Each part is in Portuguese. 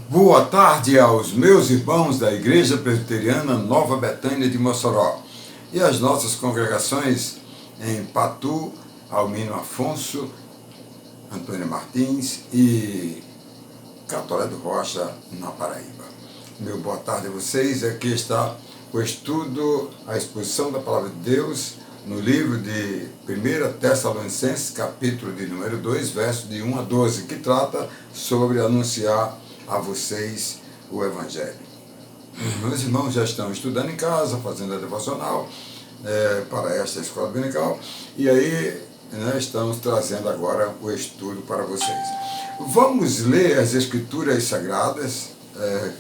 Boa tarde aos meus irmãos da Igreja Presbiteriana Nova Betânia de Mossoró e às nossas congregações em Patu, Almino Afonso, Antônio Martins e Catolé do Rocha, na Paraíba. Meu boa tarde a vocês. Aqui está o estudo, a exposição da Palavra de Deus no livro de 1 Tessalonicenses, capítulo de número 2, versos de 1 a 12, que trata sobre anunciar a vocês o Evangelho. Meus irmãos já estão estudando em casa, fazendo a devocional para esta escola dominical, e aí estamos trazendo agora o estudo para vocês. Vamos ler as Escrituras Sagradas,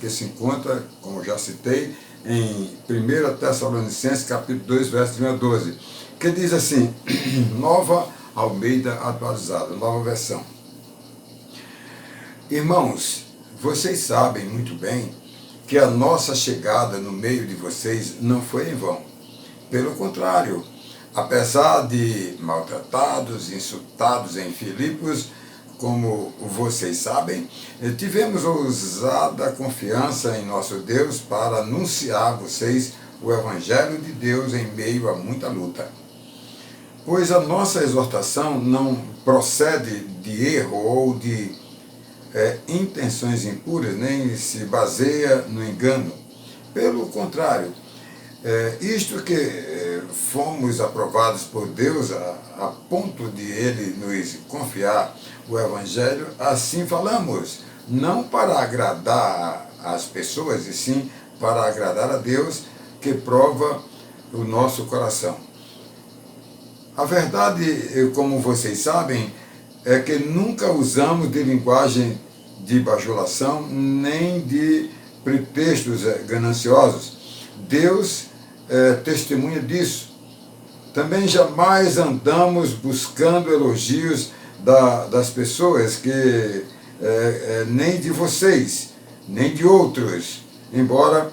que se encontra, como já citei, em 1 Tessalonicenses, capítulo 2, versos de 1 a 12, que diz assim, Nova Almeida Atualizada, nova versão. Irmãos, vocês sabem muito bem que a nossa chegada no meio de vocês não foi em vão. Pelo contrário, apesar de maltratados, insultados em Filipos, como vocês sabem, tivemos ousada confiança em nosso Deus para anunciar a vocês o Evangelho de Deus em meio a muita luta. Pois a nossa exortação não procede de erro ou de intenções impuras, nem se baseia no engano. Pelo contrário, isto que fomos aprovados por Deus a ponto de Ele nos confiar o Evangelho, assim falamos, não para agradar as pessoas, e sim para agradar a Deus, que prova o nosso coração. A verdade, como vocês sabem, é que nunca usamos de linguagem de bajulação, nem de pretextos gananciosos. Deus testemunha disso. Também jamais andamos buscando elogios das pessoas, que nem de vocês, nem de outros, embora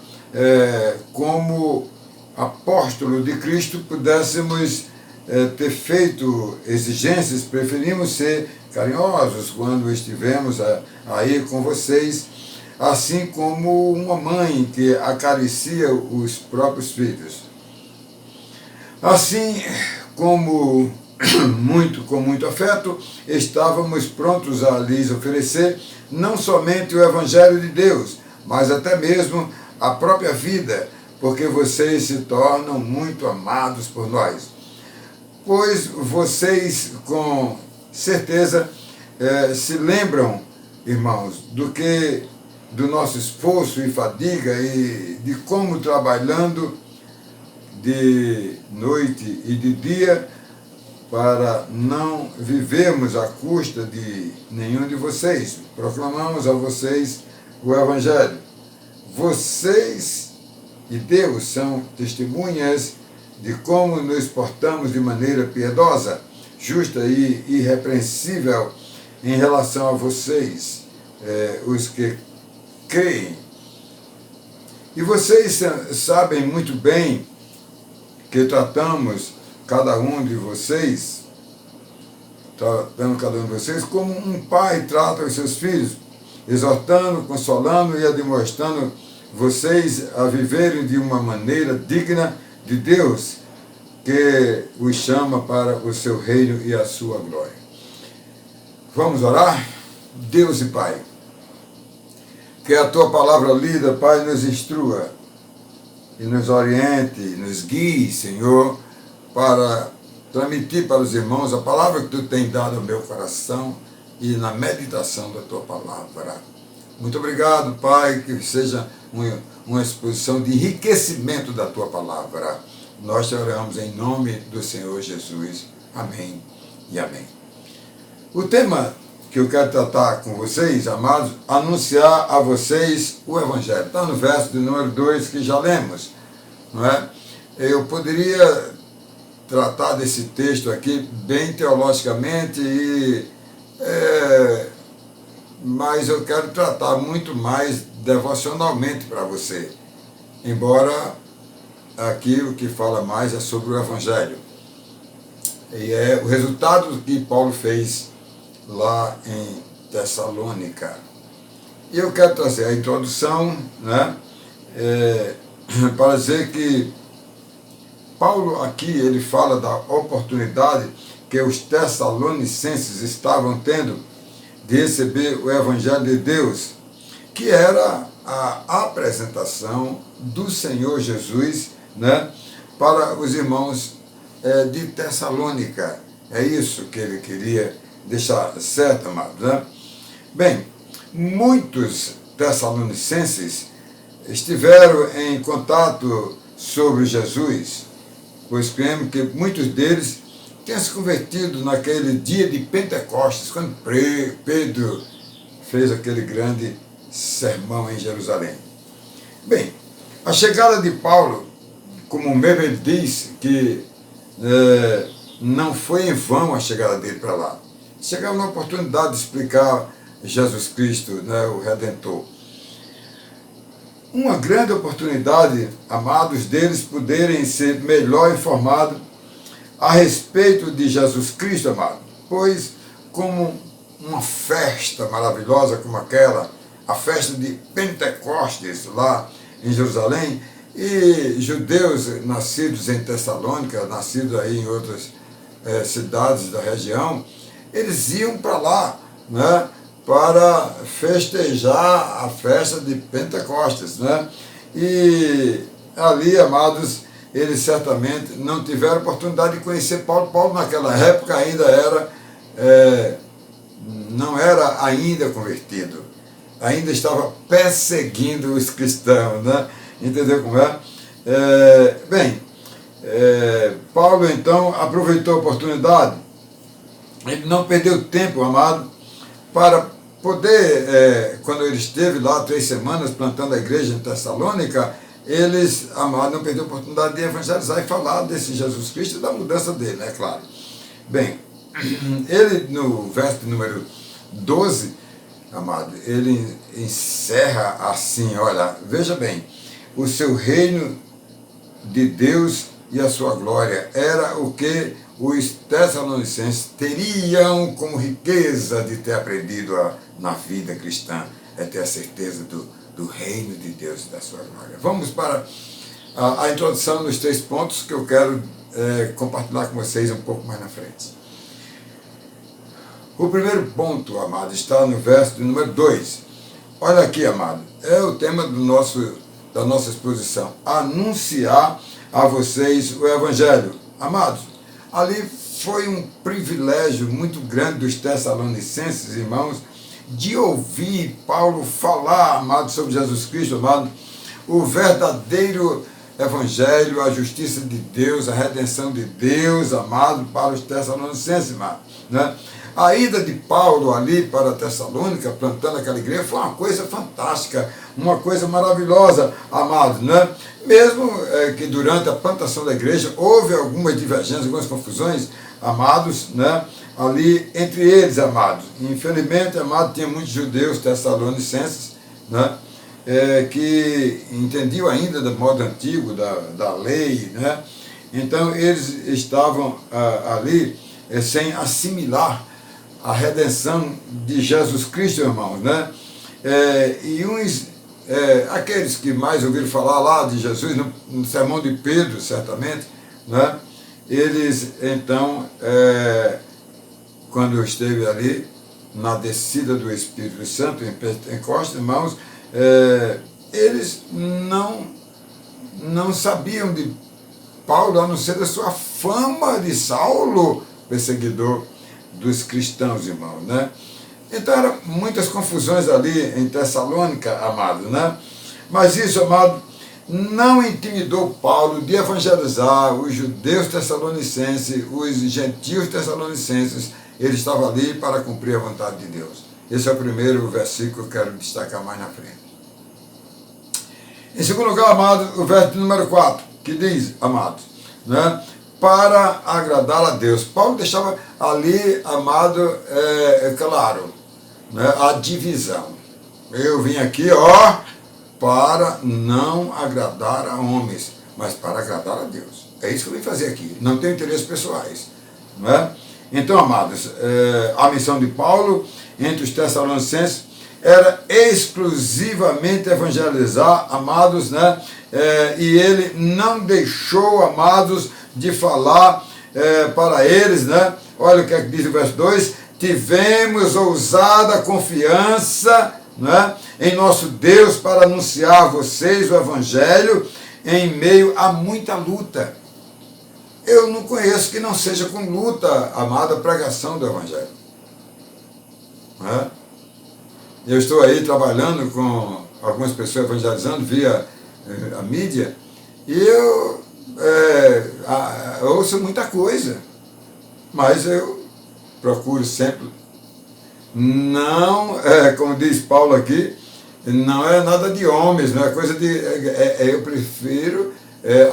como apóstolo de Cristo pudéssemos ter feito exigências, preferimos ser carinhosos quando estivemos aí com vocês, assim como uma mãe que acaricia os próprios filhos. Assim como com muito afeto, estávamos prontos a lhes oferecer não somente o Evangelho de Deus, mas até mesmo a própria vida, porque vocês se tornam muito amados por nós. Pois vocês, com certeza, se lembram, irmãos, do nosso esforço e fadiga e de como trabalhando de noite e de dia para não vivermos à custa de nenhum de vocês. Proclamamos a vocês o Evangelho. Vocês e Deus são testemunhas de como nos portamos de maneira piedosa, justa e irrepreensível em relação a vocês, os que creem. E vocês sabem muito bem que tratamos cada um de vocês como um pai trata os seus filhos, exortando, consolando e admoestando vocês a viverem de uma maneira digna de Deus, que os chama para o seu reino e a sua glória. Vamos orar? Deus e Pai, que a Tua palavra lida, Pai, nos instrua e nos oriente, nos guie, Senhor, para transmitir para os irmãos a palavra que Tu tem dado ao meu coração e na meditação da Tua palavra. Muito obrigado, Pai, que seja uma exposição de enriquecimento da Tua palavra. Nós te oramos em nome do Senhor Jesus. Amém e amém. O tema que eu quero tratar com vocês, amados, anunciar a vocês o Evangelho. Está no verso de número 2 que já lemos, não é? Eu poderia tratar desse texto aqui bem teologicamente, mas eu quero tratar muito mais devocionalmente para você, embora aqui o que fala mais é sobre o Evangelho. E é o resultado que Paulo fez lá em Tessalônica. E eu quero trazer a introdução, né, para dizer que Paulo aqui ele fala da oportunidade que os tessalonicenses estavam tendo de receber o Evangelho de Deus, que era a apresentação do Senhor Jesus, né, para os irmãos de Tessalônica. É isso que ele queria deixar certo, amado, né? Bem, muitos tessalonicenses estiveram em contato sobre Jesus, pois cremos que muitos deles tenham se convertido naquele dia de Pentecostes, quando Pedro fez aquele grande sermão em Jerusalém. Bem, a chegada de Paulo, como mesmo ele diz, que não foi em vão a chegada dele para lá. Chegava uma oportunidade de explicar Jesus Cristo, né, o Redentor. Uma grande oportunidade, amados, deles poderem ser melhor informados a respeito de Jesus Cristo, amado. Pois, como uma festa maravilhosa como aquela, a festa de Pentecostes, lá em Jerusalém, e judeus nascidos em Tessalônica, nascidos aí em outras cidades da região, eles iam para lá, né, para festejar a festa de Pentecostes, né? E ali, amados, eles certamente não tiveram oportunidade de conhecer Paulo. Paulo naquela época ainda não era ainda convertido, ainda estava perseguindo os cristãos, né? Entendeu como é? Paulo então aproveitou a oportunidade, ele não perdeu tempo, amado, para poder, quando ele esteve lá 3 semanas plantando a igreja em Tessalônica, eles, amado, não perderam a oportunidade de evangelizar e falar desse Jesus Cristo e da mudança dele, né, claro. Bem, ele no verso número 12, amado, ele encerra assim, olha, veja bem, o seu reino de Deus e a sua glória era o que os tessalonicenses teriam como riqueza de ter aprendido na vida cristã, é ter a certeza do reino de Deus e da sua glória. Vamos para a introdução dos 3 pontos que eu quero compartilhar com vocês um pouco mais na frente. O primeiro ponto, amado, está no verso de número 2. Olha aqui, amado, é o tema da nossa exposição. Anunciar a vocês o Evangelho. Amados, ali foi um privilégio muito grande dos tessalonicenses, irmãos, de ouvir Paulo falar, amado, sobre Jesus Cristo, amado, o verdadeiro Evangelho, a justiça de Deus, a redenção de Deus, amado, para os tessalonicenses, amado, né? A ida de Paulo ali para Tessalônica, plantando aquela igreja, foi uma coisa fantástica, uma coisa maravilhosa, amados, né? Mesmo que durante a plantação da igreja houve algumas divergências, algumas confusões, amados, né? Ali entre eles, amados. Infelizmente, amados, tinha muitos judeus tessalonicenses, né? Que entendiam ainda do modo antigo da lei, né? Então eles estavam ali sem assimilar a redenção de Jesus Cristo, irmãos, né? E aqueles que mais ouviram falar lá de Jesus, no sermão de Pedro, certamente, né? Eles, então, quando eu esteve ali, na descida do Espírito Santo, em Pentecostes, irmãos, eles não sabiam de Paulo, a não ser da sua fama de Saulo, perseguidor dos cristãos, irmãos, né? Então eram muitas confusões ali em Tessalônica, amado, né? Mas isso, amado, não intimidou Paulo de evangelizar os judeus tessalonicenses, os gentios tessalonicenses. Ele estava ali para cumprir a vontade de Deus. Esse é o primeiro versículo que eu quero destacar mais na frente. Em segundo lugar, amado, o verso número 4, que diz, amados, né? Para agradar a Deus. Paulo deixava ali, amado, claro, né, a divisão. Eu vim aqui, para não agradar a homens, mas para agradar a Deus. É isso que eu vim fazer aqui. Não tenho interesses pessoais. Não é? Então, amados, a missão de Paulo entre os tessalonicenses era exclusivamente evangelizar, amados, né? E ele não deixou, amados, de falar para eles, né? Olha o que é que diz o verso 2: tivemos ousada confiança, né, em nosso Deus para anunciar a vocês o Evangelho em meio a muita luta. Eu não conheço que não seja com luta, amada, a pregação do Evangelho. Né? Eu estou aí trabalhando com algumas pessoas evangelizando via a mídia, e eu ouço muita coisa, mas eu procuro sempre, não, como diz Paulo aqui, não é nada de homens, não é coisa de... eu prefiro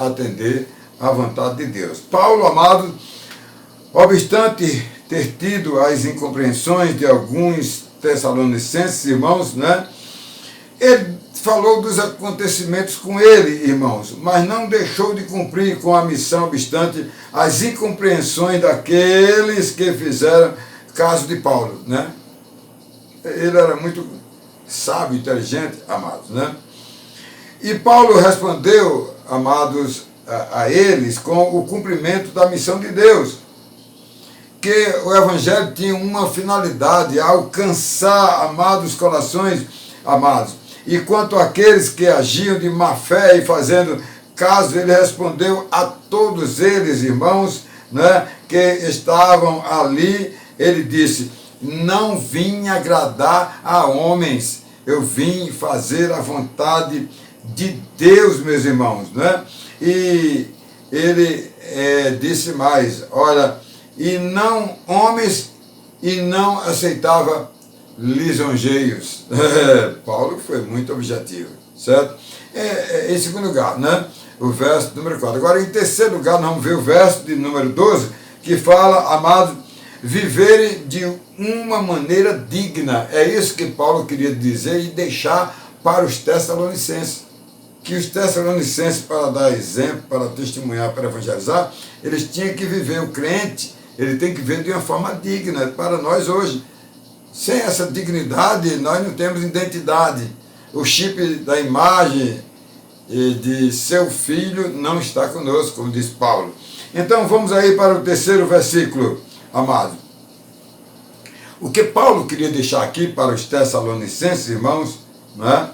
atender à vontade de Deus. Paulo, amado, obstante ter tido as incompreensões de alguns tessalonicenses, irmãos, né? Ele falou dos acontecimentos com ele, irmãos, mas não deixou de cumprir com a missão, obstante as incompreensões daqueles que fizeram caso de Paulo, né? Ele era muito sábio, inteligente, amados, né? E Paulo respondeu, amados, a eles com o cumprimento da missão de Deus, que o Evangelho tinha uma finalidade, alcançar, amados, corações, amados. E quanto àqueles que agiam de má fé e fazendo caso, ele respondeu a todos eles, irmãos, né, que estavam ali, ele disse: não vim agradar a homens, eu vim fazer a vontade de Deus, meus irmãos, né? E ele disse mais, olha, e não homens, e não aceitava lisonjeios. Paulo foi muito objetivo, certo? Em segundo lugar, né, o verso número 4. Agora, em terceiro lugar, nós vamos ver o verso de número 12, que fala, amados, viverem de uma maneira digna. É isso que Paulo queria dizer e deixar para os tessalonicenses. Que os tessalonicenses, para dar exemplo, para testemunhar, para evangelizar, eles tinham que viver, o crente, ele tem que viver de uma forma digna para nós hoje. Sem essa dignidade, nós não temos identidade. O chip da imagem de seu filho não está conosco, como diz Paulo. Então vamos aí para o terceiro versículo, amado. O que Paulo queria deixar aqui para os tessalonicenses, irmãos, né?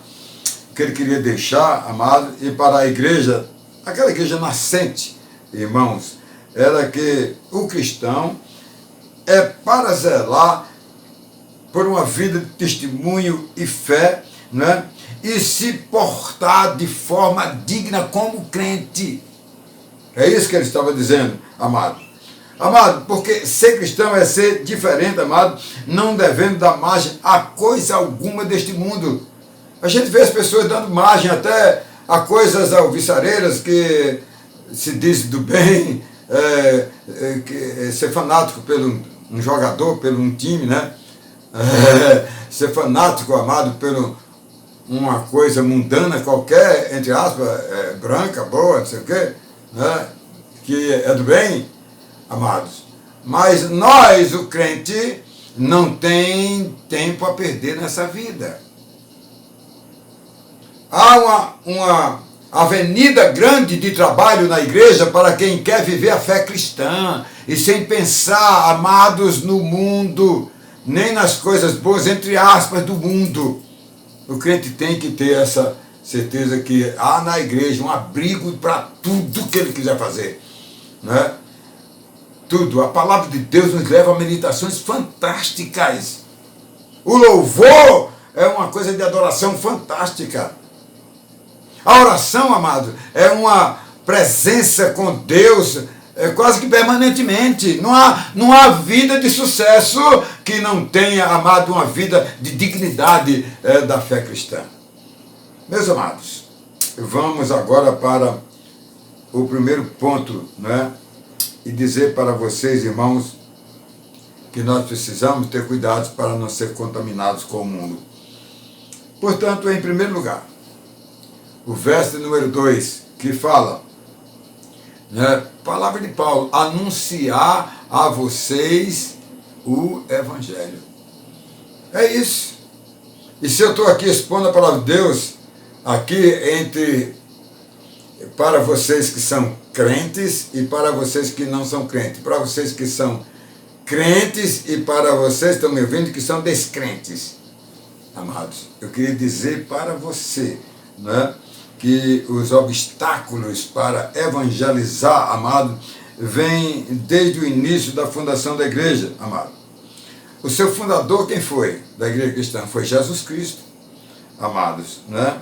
O que ele queria deixar, amado, e para a igreja, aquela igreja nascente, irmãos, era que o cristão é para zelar por uma vida de testemunho e fé, né? E se portar de forma digna como crente. É isso que ele estava dizendo, amado. Amado, porque ser cristão é ser diferente, amado, não devendo dar margem a coisa alguma deste mundo. A gente vê as pessoas dando margem até a coisas alvissareiras que se diz do bem, ser fanático pelo um jogador, pelo um time, né? Ser fanático, amado, pelo uma coisa mundana qualquer, entre aspas, branca, boa, não sei o quê, né? Que é do bem, amados. Mas nós, o crente, não tem tempo a perder nessa vida. Há uma avenida grande de trabalho na igreja para quem quer viver a fé cristã e sem pensar, amados, no mundo, nem nas coisas boas, entre aspas, do mundo. O crente tem que ter essa certeza que há na igreja um abrigo para tudo que ele quiser fazer, né? Tudo. A palavra de Deus nos leva a meditações fantásticas. O louvor é uma coisa de adoração fantástica. A oração, amado, é uma presença com Deus quase que permanentemente. Não há vida de sucesso que não tenha, amado, uma vida de dignidade da fé cristã. Meus amados, vamos agora para o primeiro ponto, né? E dizer para vocês, irmãos, que nós precisamos ter cuidados para não ser contaminados com o mundo. Portanto, em primeiro lugar, o verso número 2, que fala, né, palavra de Paulo, anunciar a vocês o Evangelho. É isso. E se eu estou aqui expondo a palavra de Deus, aqui para vocês que são crentes e para vocês que não são crentes, para vocês que são crentes e para vocês que estão me ouvindo que são descrentes, amados, eu queria dizer para você, né, que os obstáculos para evangelizar, amado, vêm desde o início da fundação da igreja, amado. O seu fundador, quem foi da igreja cristã? Foi Jesus Cristo, amados, né?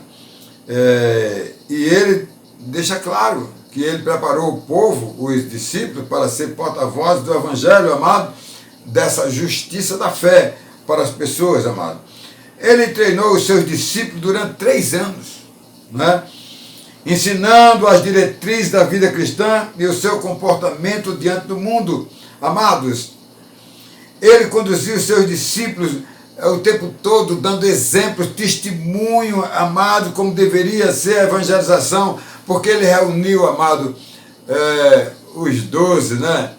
E ele deixa claro que ele preparou o povo, os discípulos, para ser porta-voz do evangelho, amado, dessa justiça da fé para as pessoas, amado. Ele treinou os seus discípulos durante 3 anos, né? Ensinando as diretrizes da vida cristã e o seu comportamento diante do mundo, amados. Ele conduziu os seus discípulos o tempo todo, dando exemplos, testemunho, amado, como deveria ser a evangelização, porque ele reuniu, amado, os 12, né?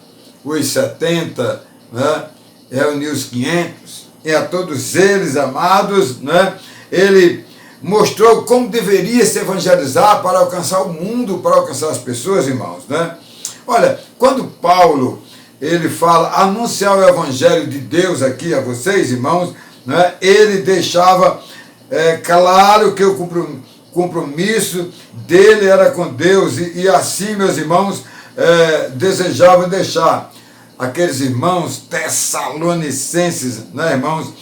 Os 70, né? Reuniu os 500, e a todos eles, amados, né? Ele mostrou como deveria se evangelizar para alcançar o mundo, para alcançar as pessoas, irmãos, né? Olha, quando Paulo ele fala anunciar o evangelho de Deus aqui a vocês, irmãos, né? Ele deixava claro que o compromisso dele era com Deus, e assim, meus irmãos, desejava deixar aqueles irmãos tessalonicenses, né, irmãos,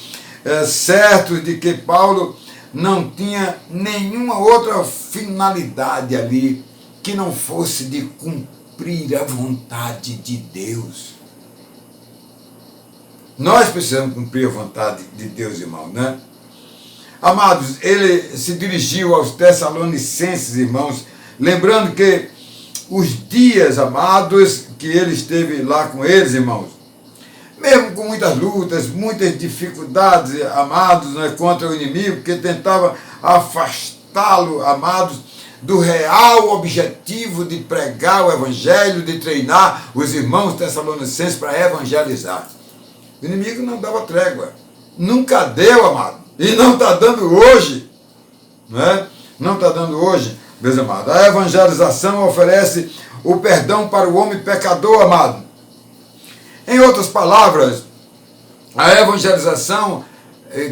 certos de que Paulo não tinha nenhuma outra finalidade ali que não fosse de cumprir a vontade de Deus. Nós precisamos cumprir a vontade de Deus, irmão, né? Amados, ele se dirigiu aos tessalonicenses, irmãos, lembrando que os dias, amados, que ele esteve lá com eles, irmãos, mesmo com muitas lutas, muitas dificuldades, amados, né, contra o inimigo, que tentava afastá-lo, amados, do real objetivo de pregar o evangelho, de treinar os irmãos tessalonicenses para evangelizar. O inimigo não dava trégua, nunca deu, amado, e não está dando hoje, né? Não está dando hoje, meus amados. A evangelização oferece o perdão para o homem pecador, amado. Em outras palavras, a evangelização,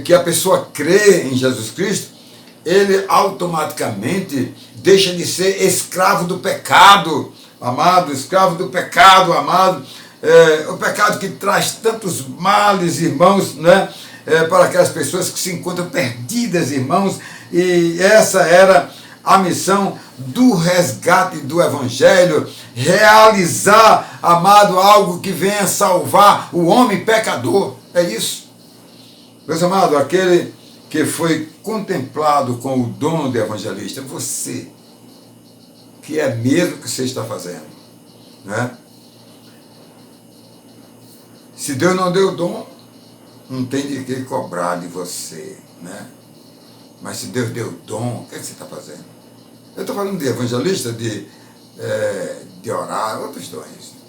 que a pessoa crê em Jesus Cristo, ele automaticamente deixa de ser escravo do pecado, amado, escravo do pecado, amado, o pecado que traz tantos males, irmãos, né, para aquelas pessoas que se encontram perdidas, irmãos, e essa era a missão do resgate do evangelho, realizar, amado, algo que venha salvar o homem pecador, é isso. Meus amados, aquele que foi contemplado com o dom de evangelista, você, que é mesmo que você está fazendo, né? Se Deus não deu o dom, não tem de que cobrar de você, né? Mas se Deus deu o dom, o que você está fazendo? Eu estou falando de evangelista, de orar, outros dons,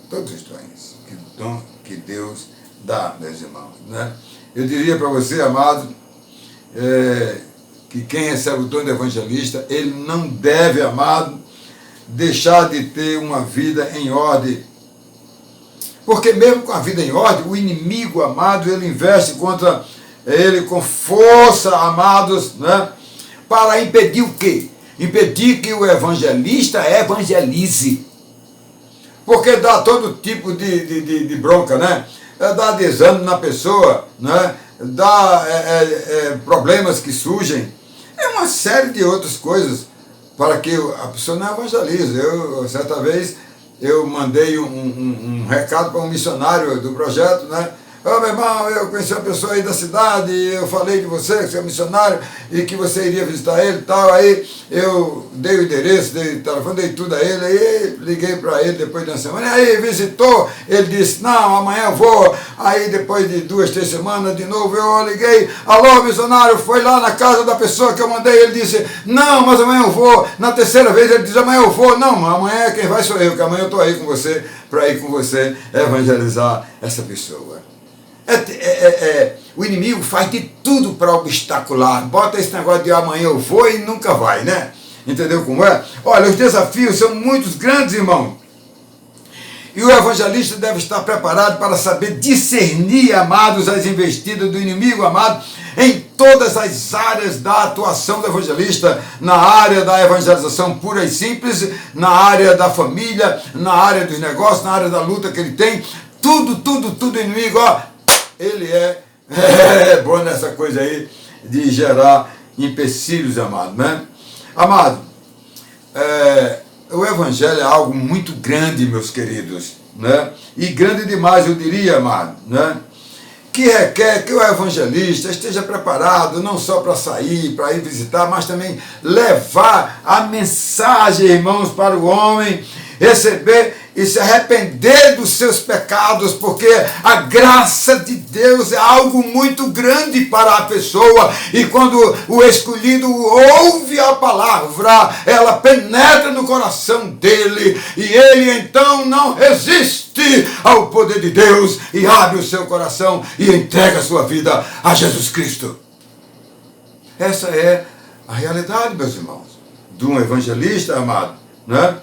todos os dons, que Deus dá, meus irmãos, né? Eu diria para você, amado, que quem recebe o dom de evangelista, ele não deve, amado, deixar de ter uma vida em ordem. Porque mesmo com a vida em ordem, o inimigo, amado, ele investe contra ele com força, amados, né? Para impedir o quê? Impedir que o evangelista evangelize. Porque dá todo tipo de bronca, né? Dá desânimo na pessoa, né? Dá problemas que surgem. É uma série de outras coisas para que a pessoa não evangelize. Certa vez, eu mandei um recado para um missionário do projeto, né? Meu irmão, eu conheci uma pessoa aí da cidade, eu falei de você, que você é missionário, e que você iria visitar ele e tal. Aí eu dei o endereço, dei o telefone, dei tudo a ele, aí liguei para ele depois de uma semana, e aí visitou, ele disse, não, amanhã eu vou. Aí depois de 2, 3 semanas, de novo eu liguei, alô missionário, foi lá na casa da pessoa que eu mandei, ele disse, não, mas amanhã eu vou. Na terceira vez ele disse, amanhã eu vou. Não, amanhã quem vai sou eu, que amanhã eu estou aí com você, para ir com você evangelizar essa pessoa. o inimigo faz de tudo para obstacular. Bota esse negócio de amanhã eu vou e nunca vai, né? Entendeu como é? Olha, os desafios são muitos grandes, irmão. E o evangelista deve estar preparado para saber discernir, amados, as investidas do inimigo, amado, em todas as áreas da atuação do evangelista, na área da evangelização pura e simples, na área da família, na área dos negócios, na área da luta que ele tem. Tudo, inimigo, ó, ele é bom nessa coisa aí de gerar empecilhos, amado, né? Amado, o evangelho é algo muito grande, meus queridos, né? E grande demais, eu diria, amado, né? Que requer que o evangelista esteja preparado não só para sair, para ir visitar, mas também levar a mensagem, irmãos, para o homem receber e se arrepender dos seus pecados, porque a graça de Deus é algo muito grande para a pessoa, e quando o escolhido ouve a palavra, ela penetra no coração dele, e ele então não resiste ao poder de Deus, e abre o seu coração e entrega a sua vida a Jesus Cristo. Essa é a realidade, meus irmãos, de um evangelista, amado, né?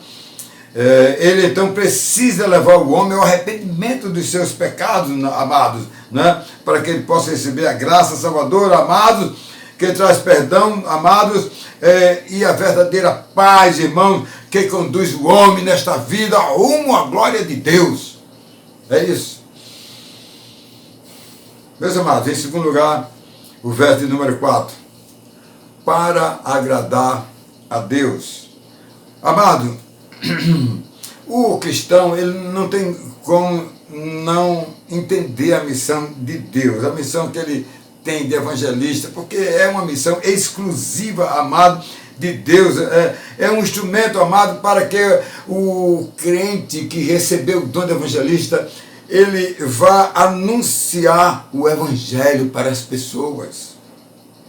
Ele então precisa levar o homem ao arrependimento dos seus pecados, amados, né? Para que ele possa receber a graça salvadora, amados, que traz perdão, amados, e a verdadeira paz, irmão, que conduz o homem nesta vida rumo à glória de Deus. É isso. Meus amados, em segundo lugar, o verso de número 4. Para agradar a Deus. Amado, o cristão, ele não tem como não entender a missão de Deus, a missão que ele tem de evangelista, porque é uma missão exclusiva, amado, de Deus, é um instrumento, amado, para que o crente que recebeu o dom de evangelista, ele vá anunciar o evangelho para as pessoas,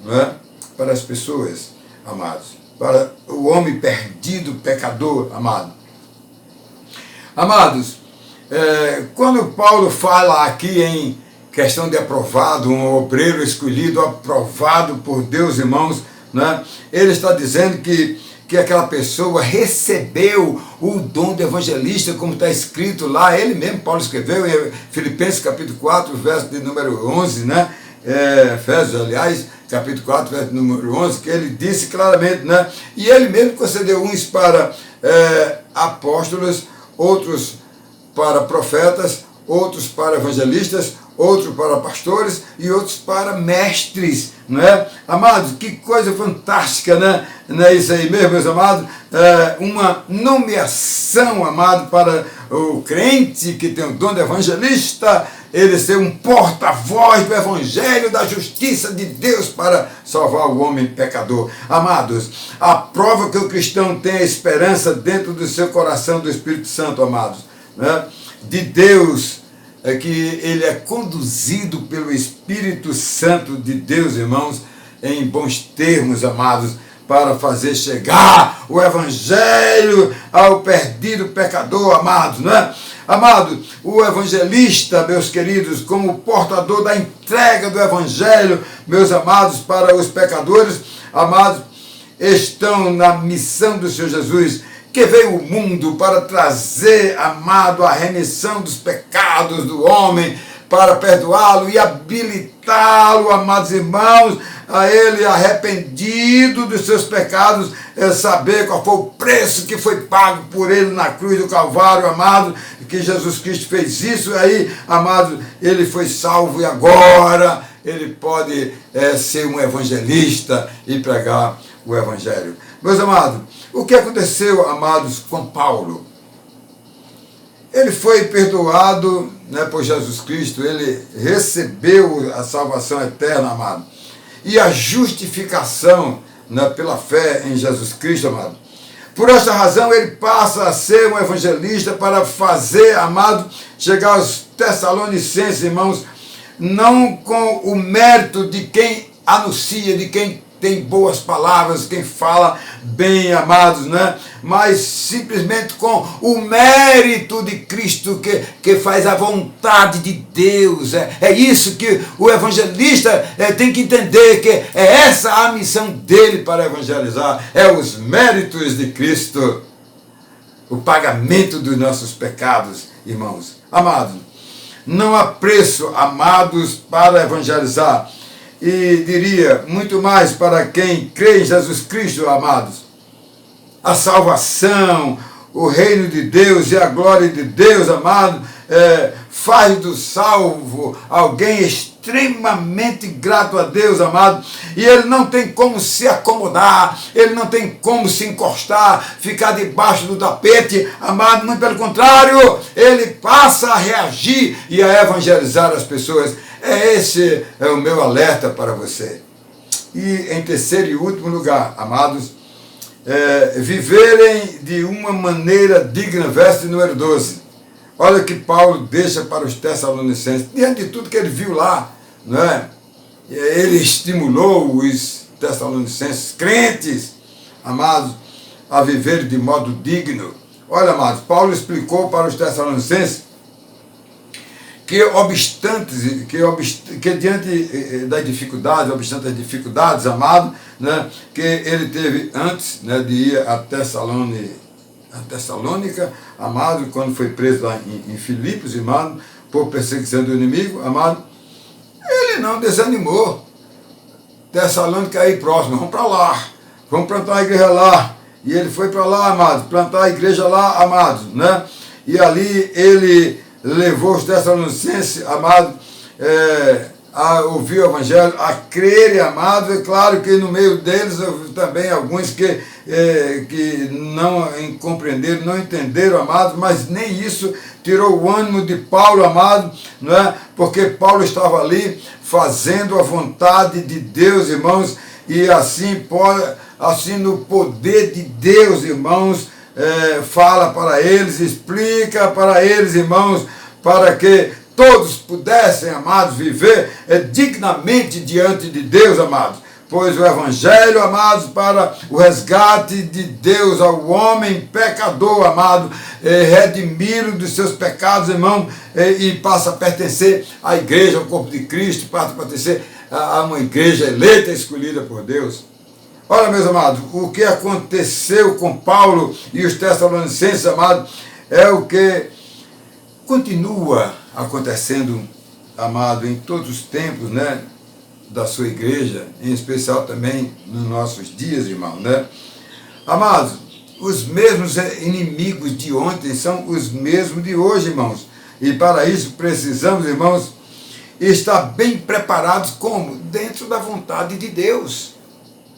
não é? Para as pessoas, amados, para o homem perdido, pecador, amado. Amados, quando Paulo fala aqui em questão de aprovado, um obreiro escolhido, aprovado por Deus, irmãos, né? Ele está dizendo que aquela pessoa recebeu o dom de evangelista, como está escrito lá, ele mesmo, Paulo escreveu em Filipenses capítulo 4, verso de número 11, né? Efésios, aliás, capítulo 4, verso número 11, que ele disse claramente, né? E ele mesmo concedeu uns para apóstolos, outros para profetas, outros para evangelistas, outros para pastores e outros para mestres, não é? Amados, que coisa fantástica, né? Não é isso aí mesmo, meus amados? Uma nomeação, amado, para o crente que tem o dom de evangelista, ele ser um porta-voz do evangelho da justiça de Deus para salvar o homem pecador. Amados, a prova que o cristão tem a esperança dentro do seu coração do Espírito Santo, amados, né? De Deus, é que ele é conduzido pelo Espírito Santo de Deus, irmãos, em bons termos, amados, para fazer chegar o evangelho ao perdido pecador, amados, né? Amado, o evangelista, meus queridos, como portador da entrega do evangelho, meus amados, para os pecadores, amados, estão na missão do Senhor Jesus, que veio ao mundo para trazer, amado, a remissão dos pecados do homem, para perdoá-lo e habilitá-lo, amados irmãos, a ele arrependido dos seus pecados, saber qual foi o preço que foi pago por ele na cruz do Calvário, amado, que Jesus Cristo fez isso, aí, amado, ele foi salvo e agora ele pode ser um evangelista e pregar o evangelho. Meus amados, o que aconteceu, amados, com Paulo? Ele foi perdoado, né, por Jesus Cristo, ele recebeu a salvação eterna, amado, e a justificação, né, pela fé em Jesus Cristo, amado. Por esta razão, ele passa a ser um evangelista para fazer, amado, chegar aos Tessalonicenses, irmãos, não com o mérito de quem anuncia, de quem tem boas palavras, quem fala bem, amados, né? Mas simplesmente com o mérito de Cristo que faz a vontade de Deus. É isso que o evangelista tem que entender, que é essa a missão dele para evangelizar, é os méritos de Cristo, o pagamento dos nossos pecados, irmãos. Amados, não há preço, amados, para evangelizar. E diria, muito mais para quem crê em Jesus Cristo, amados. A salvação, o reino de Deus e a glória de Deus, amado, faz do salvo alguém extremamente grato a Deus, amado, e ele não tem como se acomodar, ele não tem como se encostar, ficar debaixo do tapete, amado, muito pelo contrário, ele passa a reagir e a evangelizar as pessoas. Esse é o meu alerta para você. E em terceiro e último lugar, amados, viverem de uma maneira digna, verso número 12. Olha o que Paulo deixa para os Tessalonicenses, diante de tudo que ele viu lá, não é? Ele estimulou os Tessalonicenses, crentes, amados, a viver de modo digno. Olha, amados, Paulo explicou para os Tessalonicenses que diante das dificuldades, obstante as dificuldades, amado, né, que ele teve antes, né, de ir a Tessalônica, amado, quando foi preso lá em Filipos, amado, por perseguição do inimigo, amado, ele não desanimou. Tessalônica aí próximo, vamos para lá, vamos plantar a igreja lá. E ele foi para lá, amados, plantar a igreja lá, amados, né? E ali ele levou os Tessalonicenses, amados, a ouvir o Evangelho, a crerem, amados. É claro que no meio deles houve também alguns que não compreenderam, não entenderam, amados, mas nem isso tirou o ânimo de Paulo, amado, não é? Porque Paulo estava ali fazendo a vontade de Deus, irmãos, e assim no poder de Deus, irmãos, fala para eles, explica para eles, irmãos, para que todos pudessem, amados, viver dignamente diante de Deus, amados. Pois o Evangelho, amados, para o resgate de Deus ao homem pecador, amado, redimi-lo dos seus pecados, irmão, e passa a pertencer à igreja, ao corpo de Cristo, passa a pertencer a uma igreja eleita, escolhida por Deus. Olha, meus amados, o que aconteceu com Paulo e os Tessalonicenses, amados, é o que continua acontecendo, amado, em todos os tempos, né, da sua igreja, em especial também nos nossos dias, irmão, né? Amados, os mesmos inimigos de ontem são os mesmos de hoje, irmãos. E para isso precisamos, irmãos, estar bem preparados como? Dentro da vontade de Deus.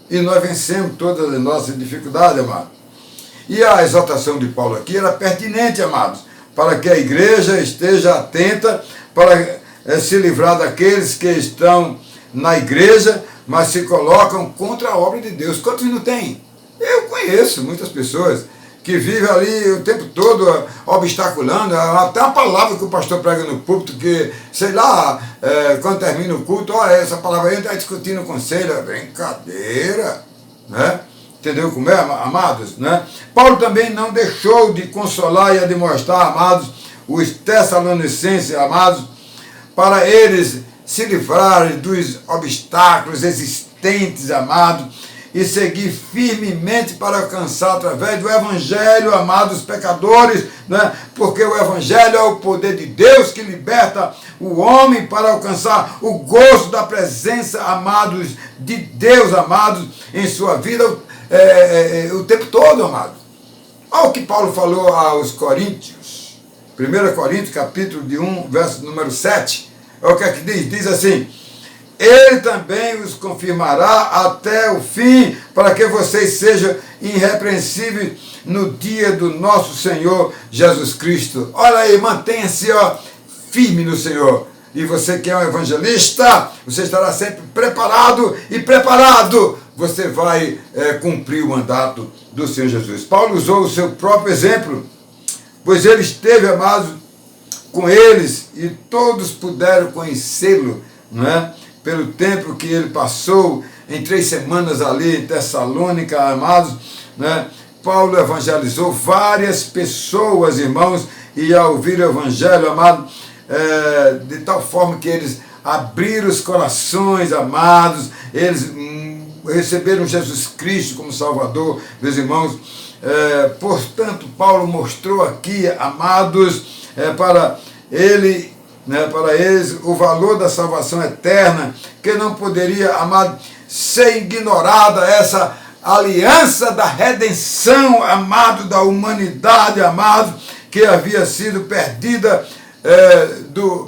E nós vencemos todas as nossas dificuldades, amados. E a exortação de Paulo aqui era pertinente, amados, para que a igreja esteja atenta para se livrar daqueles que estão na igreja, mas se colocam contra a obra de Deus. Quantos não tem? Eu conheço muitas pessoas que vivem ali o tempo todo obstaculando, até a palavra que o pastor prega no púlpito, que, sei lá, quando termina o culto, olha, essa palavra aí está discutindo o conselho, é brincadeira, né? Entendeu como é, amados? Né? Paulo também não deixou de consolar e admoestar, amados, os Tessalonicenses, amados, para eles se livrarem dos obstáculos existentes, amados, e seguir firmemente para alcançar através do Evangelho, amados pecadores, né? Porque o Evangelho é o poder de Deus que liberta o homem para alcançar o gozo da presença, amados, de Deus, amados, em sua vida o tempo todo, amados. Olha o que Paulo falou aos Coríntios, 1 Coríntios, capítulo de 1, verso número 7, olha o que é que diz, diz assim: ele também os confirmará até o fim, para que vocês sejam irrepreensíveis no dia do nosso Senhor Jesus Cristo. Olha aí, mantenha-se firme no Senhor. E você que é um evangelista, você estará sempre preparado e preparado. Você vai cumprir o mandato do Senhor Jesus. Paulo usou o seu próprio exemplo, pois ele esteve, amados, com eles e todos puderam conhecê-lo, não é? Pelo tempo que ele passou em 3 semanas ali em Tessalônica, amados, né? Paulo evangelizou várias pessoas, irmãos, e ao ouvir o evangelho, amado, de tal forma que eles abriram os corações, amados, eles receberam Jesus Cristo como Salvador, meus irmãos. Portanto, Paulo mostrou aqui, amados, para eles o valor da salvação eterna, que não poderia, amado, ser ignorada essa aliança da redenção, amado, da humanidade, amado, que havia sido perdida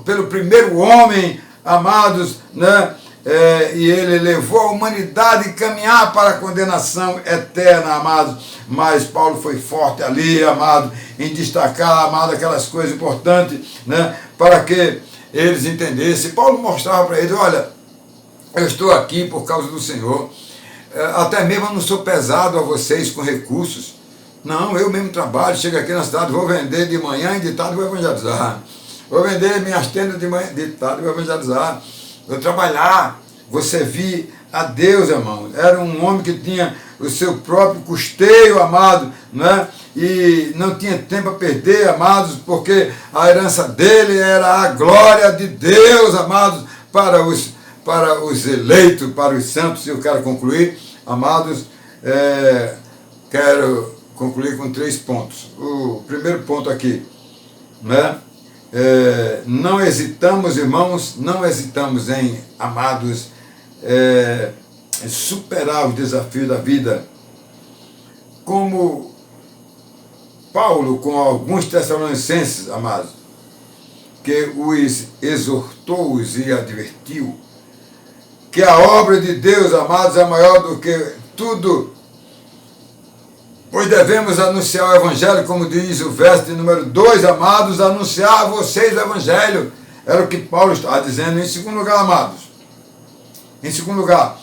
pelo primeiro homem, amados, né? E ele levou a humanidade a caminhar para a condenação eterna, amados. Mas Paulo foi forte ali, amado, em destacar, amado, aquelas coisas importantes, né, para que eles entendessem. Paulo mostrava para eles: olha, eu estou aqui por causa do Senhor, até mesmo eu não sou pesado a vocês com recursos. Não, eu mesmo trabalho, chego aqui na cidade, vou vender de manhã e de tarde vou evangelizar. Vou vender minhas tendas de manhã, de tarde vou evangelizar. Vou trabalhar, vou servir a Deus, irmão. Era um homem que tinha o seu próprio custeio, amado, né? E não tinha tempo a perder, amados, porque a herança dele era a glória de Deus, amados, para os eleitos, para os santos. E eu quero concluir, amados, quero concluir com 3 pontos. O primeiro ponto aqui, né? Não hesitamos, irmãos, não hesitamos em, amados, superar os desafios da vida, como Paulo com alguns tessalonicenses, amados, que os exortou e advertiu que a obra de Deus, amados, é maior do que tudo, pois devemos anunciar o Evangelho, como diz o verso de número 2, amados, anunciar a vocês o Evangelho. Era o que Paulo estava dizendo. Em segundo lugar, amados, em segundo lugar,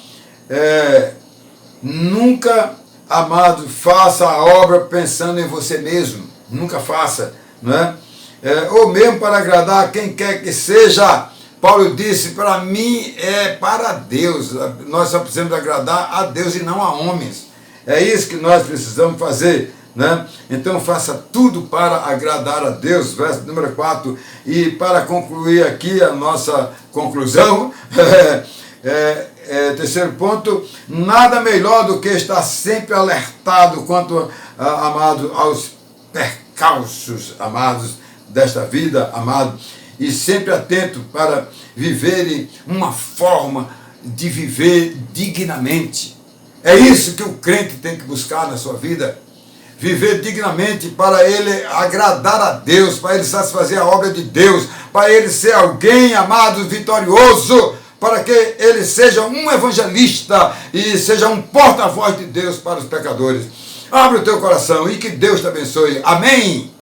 nunca, amado, faça a obra pensando em você mesmo. Nunca faça, não é? Ou mesmo para agradar quem quer que seja. Paulo disse: para mim é para Deus. Nós só precisamos agradar a Deus e não a homens. É isso que nós precisamos fazer, né? Então faça tudo para agradar a Deus, verso número 4. E para concluir aqui a nossa conclusão, terceiro ponto: nada melhor do que estar sempre alertado quanto, amado, aos percalços, amados, desta vida, amado, e sempre atento para viverem uma forma de viver dignamente. É isso que o crente tem que buscar na sua vida. Viver dignamente para ele agradar a Deus, para ele satisfazer a obra de Deus, para ele ser alguém, amado, vitorioso, para que ele seja um evangelista e seja um porta-voz de Deus para os pecadores. Abre o teu coração e que Deus te abençoe. Amém.